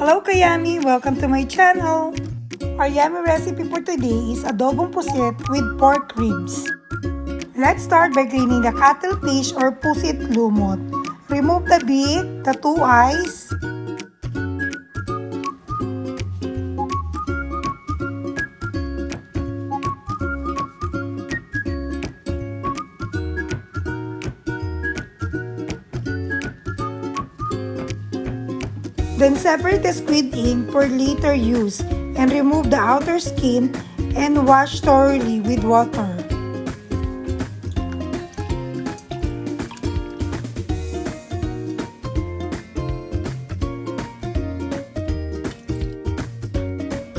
Hello Kayami! Welcome to my channel! Our yummy recipe for today is adobong pusit with pork ribs. Let's start by cleaning the cuttlefish or pusit lumot. Remove the beak, the two eyes, then separate the squid ink for later use and remove the outer skin and wash thoroughly with water.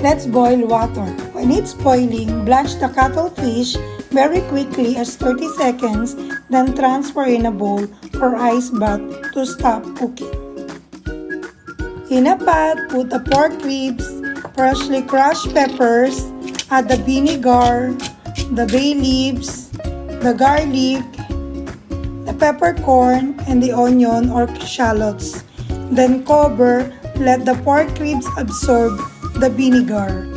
Let's boil water. When it's boiling, blanch the cuttlefish very quickly as 30 seconds, then transfer in a bowl for ice bath to stop cooking. In a pot, put the pork ribs, freshly crushed peppers, add the vinegar, the bay leaves, the garlic, the peppercorn, and the onion or shallots. Then cover, let the pork ribs absorb the vinegar.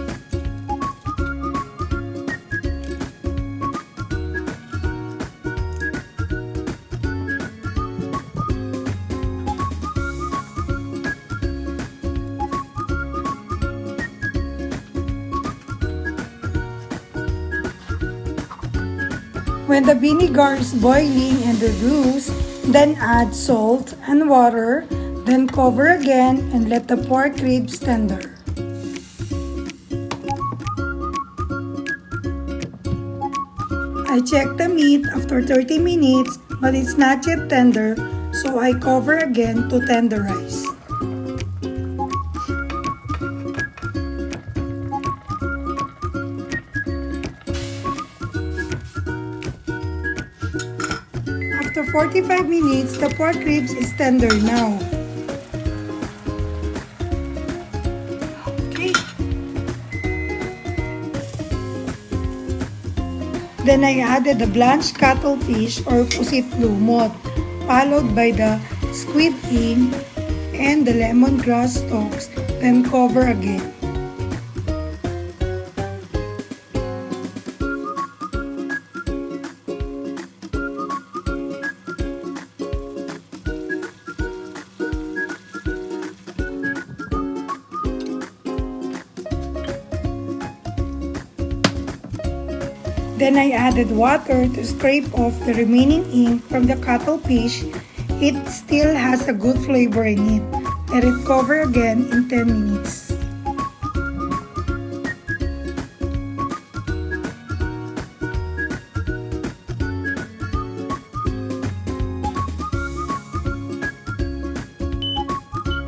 When the vinegar is boiling and reduced, then add salt and water, then cover again and let the pork ribs tender. I checked the meat after 30 minutes, but it's not yet tender, so I cover again to tenderize. After 45 minutes, the pork ribs is tender now. Okay. Then I added the blanched cuttlefish or pusit lumot, followed by the squid ink and the lemongrass stalks, then cover again. Then I added water to scrape off the remaining ink from the cuttlefish. It still has a good flavor in it. Let it cover again in 10 minutes.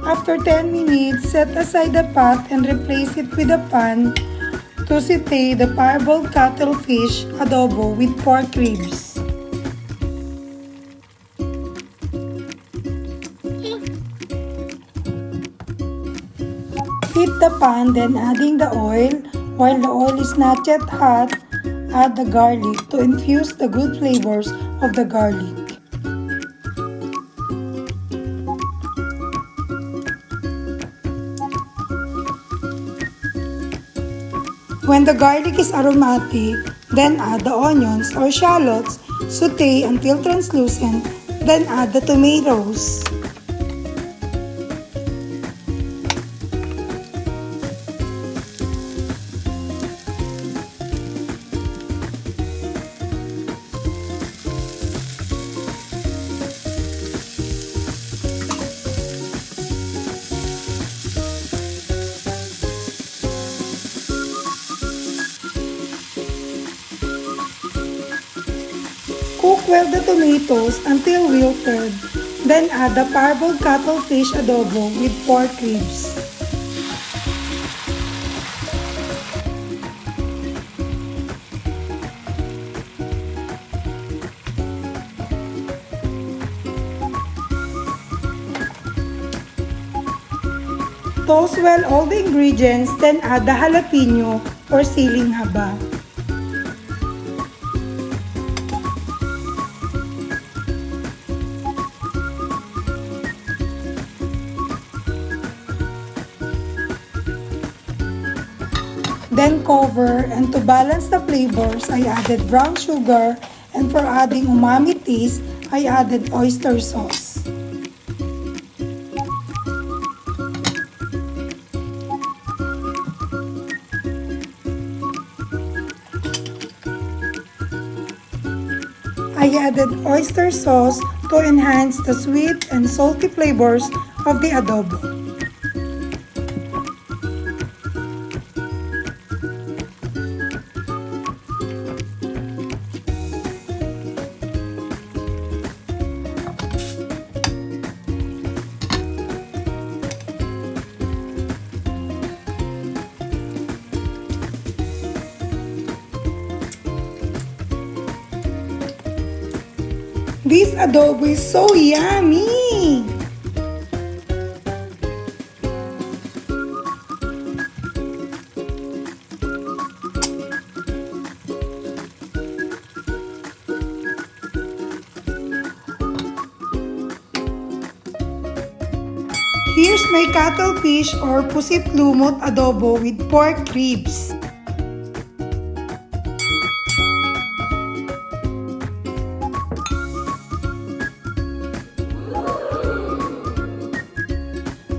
After 10 minutes, set aside the pot and replace it with a pan to saute the parboiled cuttlefish adobo with pork ribs. Heat the pan, then adding the oil. While the oil is not yet hot, add the garlic to infuse the good flavors of the garlic. When the garlic is aromatic, then add the onions or shallots, saute until translucent, then add the tomatoes. Cook well the tomatoes until wilted, then add the parboiled cuttlefish adobo with pork ribs. Toast well all the ingredients, then add the jalapeno or siling haba. Then cover, and to balance the flavors, I added brown sugar, and for adding umami taste, I added oyster sauce. I added oyster sauce to enhance the sweet and salty flavors of the adobo. This adobo is so yummy! Here's my cuttlefish or pusit lumot adobo with pork ribs.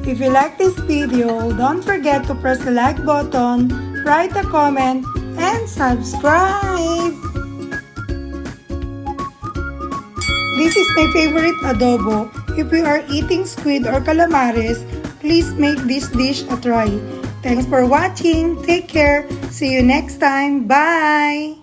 If you like this video, don't forget to press the like button, write a comment, and subscribe! This is my favorite adobo. If you are eating squid or calamares, please make this dish a try. Thanks for watching. Take care. See you next time. Bye!